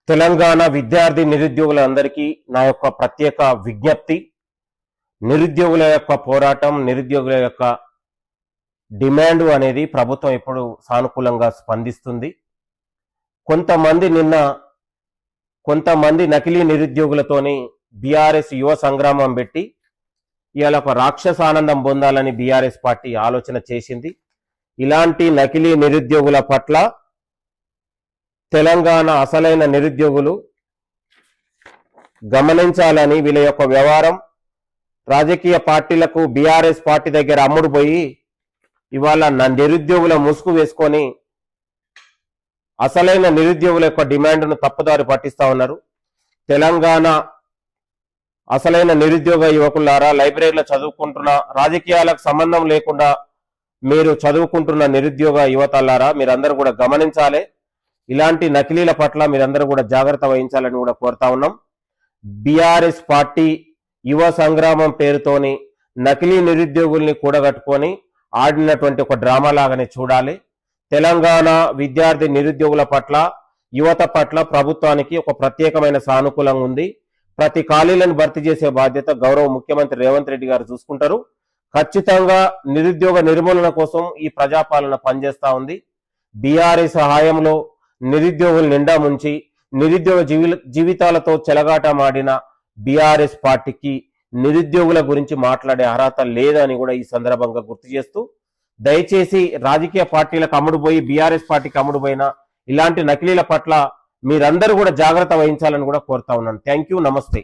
తెలంగాణ విద్యార్థి నిరుద్యోగులందరికీ నా యొక్క ప్రత్యేక విజ్ఞప్తి. నిరుద్యోగుల యొక్క పోరాటం, నిరుద్యోగుల యొక్క డిమాండ్ అనేది ప్రభుత్వం ఎప్పుడు సానుకూలంగా స్పందిస్తుంది. కొంతమంది నకిలీ నిరుద్యోగులతోని బీఆర్ఎస్ యువ సంగ్రామం పెట్టి ఇవాళ ఒక రాక్షస ఆనందం పొందాలని బీఆర్ఎస్ పార్టీ ఆలోచన చేసింది. ఇలాంటి నకిలీ నిరుద్యోగుల పట్ల తెలంగాణ అసలైన నిరుద్యోగులు గమనించాలని, వీళ్ళ యొక్క వ్యవహారం రాజకీయ పార్టీలకు బీఆర్ఎస్ పార్టీ దగ్గర అమ్ముడు పోయి ఇవాళ నిరుద్యోగుల ముసుగు వేసుకొని అసలైన నిరుద్యోగుల యొక్క డిమాండ్ను తప్పుదారి పట్టిస్తా ఉన్నారు. తెలంగాణ అసలైన నిరుద్యోగ యువకులారా, లైబ్రరీలో చదువుకుంటున్న, రాజకీయాలకు సంబంధం లేకుండా మీరు చదువుకుంటున్న నిరుద్యోగ యువతలారా, మీరందరూ కూడా గమనించాలి. ఇలాంటి నకిలీల పట్ల మీరందరూ కూడా జాగ్రత్త వహించాలని కూడా కోరుతా ఉన్నాం. బీఆర్ఎస్ పార్టీ యువ సంగ్రామం పేరుతోని నకిలీ నిరుద్యోగుల్ని కూడగట్టుకొని ఆడినటువంటి ఒక డ్రామా లాగానే చూడాలి. తెలంగాణ విద్యార్థి నిరుద్యోగుల పట్ల, యువత పట్ల ప్రభుత్వానికి ఒక ప్రత్యేకమైన సానుకూలంగా ఉంది. ప్రతి ఖాళీలను భర్తీ చేసే బాధ్యత గౌరవ ముఖ్యమంత్రి రేవంత్ రెడ్డి గారు చూసుకుంటారు. ఖచ్చితంగా నిరుద్యోగ నిర్మూలన కోసం ఈ ప్రజాపాలన పనిచేస్తా ఉంది. బీఆర్ఎస్ సహాయంలో నిరుద్యోగులు నిండా ముంచి నిరుద్యోగ జీవితాలతో చెలగాటమాడిన బీఆర్ఎస్ పార్టీకి నిరుద్యోగుల గురించి మాట్లాడే అర్హత లేదని కూడా ఈ సందర్భంగా గుర్తు చేస్తూ, దయచేసి రాజకీయ పార్టీలకు అమ్ముడుపోయి బీఆర్ఎస్ పార్టీకి అమ్ముడుపోయిన ఇలాంటి నకిలీల పట్ల మీరందరూ కూడా జాగ్రత్త వహించాలని కూడా కోరుతా ఉన్నాను. థ్యాంక్ యూ, నమస్తే.